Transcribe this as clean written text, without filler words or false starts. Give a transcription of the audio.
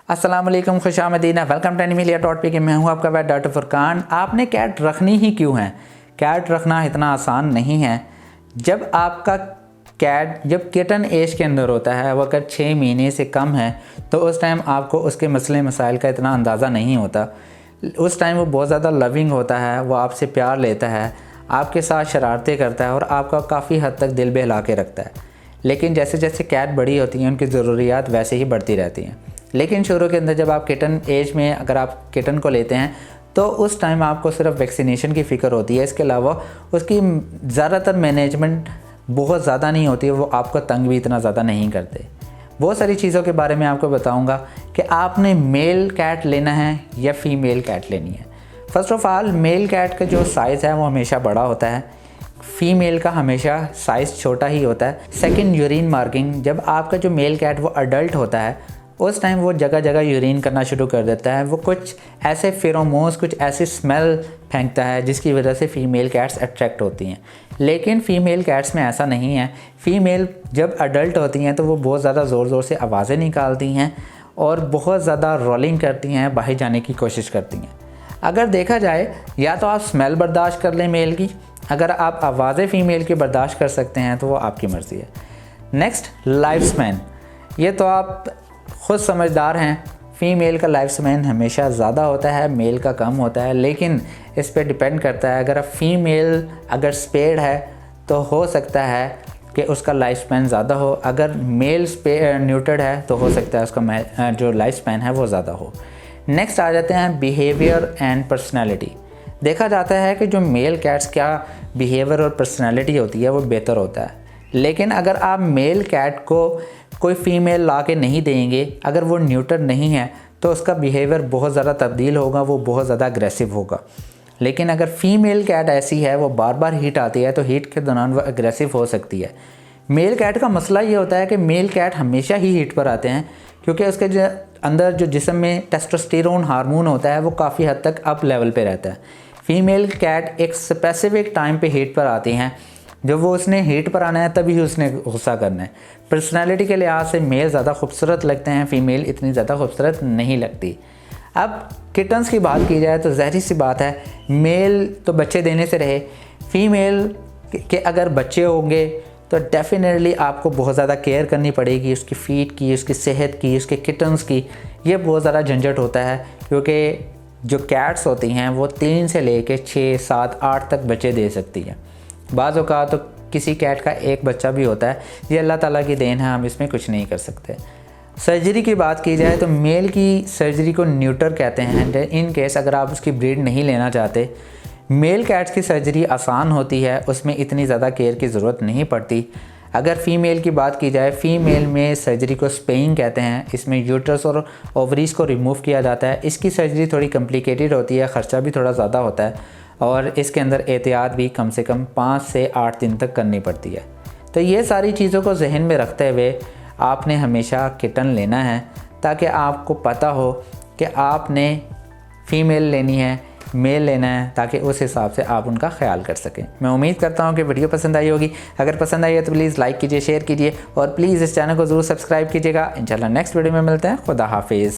अस्सलाम वालेकुम, खुशामदीन, welcome to Animalia dot P K. मैं हूँ आपका वैद डॉक्टर फुरकान। आपने कैट रखनी ही क्यों है? कैट रखना इतना आसान नहीं है। जब आपका कैट जब किटन एज के अंदर होता है, वो अगर 6 महीने से कम है, तो उस टाइम आपको उसके मसले मसाइल का इतना अंदाज़ा नहीं होता। उस टाइम वो बहुत ज़्यादा लविंग होता है, वो आपसे प्यार लेता है, आपके साथ शरारतें करता है और आपका काफ़ी हद तक दिल बहला के रखता है। लेकिन जैसे जैसे कैट बड़ी होती हैं, उनकी ज़रूरियात वैसे ही बढ़ती रहती हैं। लेकिन शुरू के अंदर जब आप किटन एज में अगर आप किटन को लेते हैं, तो उस टाइम आपको सिर्फ वैक्सीनेशन की फ़िक्र होती है। इसके अलावा उसकी ज़्यादातर मैनेजमेंट बहुत ज़्यादा नहीं होती है, वो आपको तंग भी इतना ज़्यादा नहीं करते। बहुत सारी चीज़ों के बारे में आपको बताऊंगा कि आपने मेल कैट लेना है या फ़ीमेल कैट लेनी है। First of all, male cat का जो साइज़ है वो हमेशा बड़ा होता है, फ़ीमेल का हमेशा साइज़ छोटा ही होता है। Second, urine marking. जब आपका जो मेल कैट वो अडल्ट होता है, उस टाइम वो जगह जगह यूरिन करना शुरू कर देता है। वो कुछ ऐसे फेरोमोन्स, कुछ ऐसी स्मेल फेंकता है जिसकी वजह से फ़ीमेल कैट्स अट्रैक्ट होती हैं। लेकिन फ़ीमेल कैट्स में ऐसा नहीं है। फ़ीमेल जब अडल्ट होती हैं तो वो बहुत ज़्यादा ज़ोर ज़ोर से आवाज़ें निकालती हैं और बहुत ज़्यादा रोलिंग करती हैं, बाहर जाने की कोशिश करती हैं। अगर देखा जाए, या तो आप स्मेल बर्दाश्त कर लें मेल की, अगर आप आवाज़ें फ़ीमेल की बर्दाश्त कर सकते हैं तो वो आपकी मर्ज़ी है। Next, life span. ये तो आप खुद समझदार हैं, फ़ीमेल का लाइफ स्पैन हमेशा ज़्यादा होता है, मेल का कम होता है। लेकिन इस पे डिपेंड करता है। अगर फ़ीमेल अगर स्पेड है तो हो सकता है कि उसका लाइफ स्पैन ज़्यादा हो। अगर मेल न्यूटर्ड है तो हो सकता है उसका जो लाइफ स्पैन है वो ज़्यादा हो। नेक्स्ट आ जाते हैं बिहेवियर एंड पर्सनैलिटी। देखा जाता है कि जो मेल कैट्स का बिहेवियर और पर्सनैलिटी होती है वो बेहतर होता है। लेकिन अगर आप मेल कैट को कोई फ़ीमेल ला के नहीं देंगे, अगर वो न्यूटर नहीं है, तो उसका बिहेवियर बहुत ज़्यादा तब्दील होगा, वो बहुत ज़्यादा अग्रेसिव होगा। लेकिन अगर फ़ीमेल कैट ऐसी है, वो बार बार हीट आती है, तो हीट के दौरान वो अग्रेसिव हो सकती है। मेल कैट का मसला ये होता है कि मेल कैट हमेशा ही हीट पर आते हैं, क्योंकि उसके अंदर जो जिस्म में टेस्टोस्टेरोन हार्मोन होता है वो काफ़ी हद तक अप लेवल पे रहता है। फ़ीमेल कैट एक स्पेसिफिक टाइम पे हीट पर आती हैं। जब वो उसने हीट पर आना है तभी उसने गुस्सा करना है। पर्सनालिटी के लिहाज से मेल ज़्यादा खूबसूरत लगते हैं, फ़ीमेल इतनी ज़्यादा खूबसूरत नहीं लगती। अब किटन्स की बात की जाए तो ज़ाहिर सी बात है, मेल तो बच्चे देने से रहे, फ़ीमेल के अगर बच्चे होंगे तो डेफिनेटली आपको बहुत ज़्यादा केयर करनी पड़ेगी, उसकी फ़ीड की, उसकी सेहत की, उसके किटन्स की। ये बहुत ज़्यादा झंझट होता है, क्योंकि जो कैट्स होती हैं वो 3 से लेकर 6, 7, 8 तक बच्चे दे सकती हैं। बाज़ औक़ात तो किसी कैट का एक बच्चा भी होता है। ये अल्लाह ताला की देन है, हम इसमें कुछ नहीं कर सकते। सर्जरी की बात की जाए तो मेल की सर्जरी को न्यूटर कहते हैं। इन केस अगर आप उसकी ब्रीड नहीं लेना चाहते, मेल कैट्स की सर्जरी आसान होती है, उसमें इतनी ज़्यादा केयर की ज़रूरत नहीं पड़ती। अगर फ़ीमेल की बात की जाए, फ़ीमेल में सर्जरी को स्पेइंग कहते हैं। इसमें यूट्रस और ओवरीज को रिमूव किया जाता है। इसकी सर्जरी थोड़ी कॉम्प्लिकेटेड होती है, ख़र्चा भी थोड़ा ज़्यादा होता है और इसके अंदर एहतियात भी कम से कम 5 से 8 दिन तक करनी पड़ती है। तो ये सारी चीज़ों को जहन में रखते हुए आपने हमेशा किटन लेना है, ताकि आपको पता हो कि आपने फ़ीमेल लेनी है, मेल लेना है, ताकि उस हिसाब से आप उनका ख्याल कर सकें। मैं उम्मीद करता हूँ कि वीडियो पसंद आई होगी। अगर पसंद आई है तो प्लीज़ लाइक कीजिए, शेयर कीजिए और प्लीज़ इस चैनल को ज़रूर सब्सक्राइब कीजिएगा। इंशाल्लाह नेक्स्ट वीडियो में मिलते हैं। खुदा हाफिज़।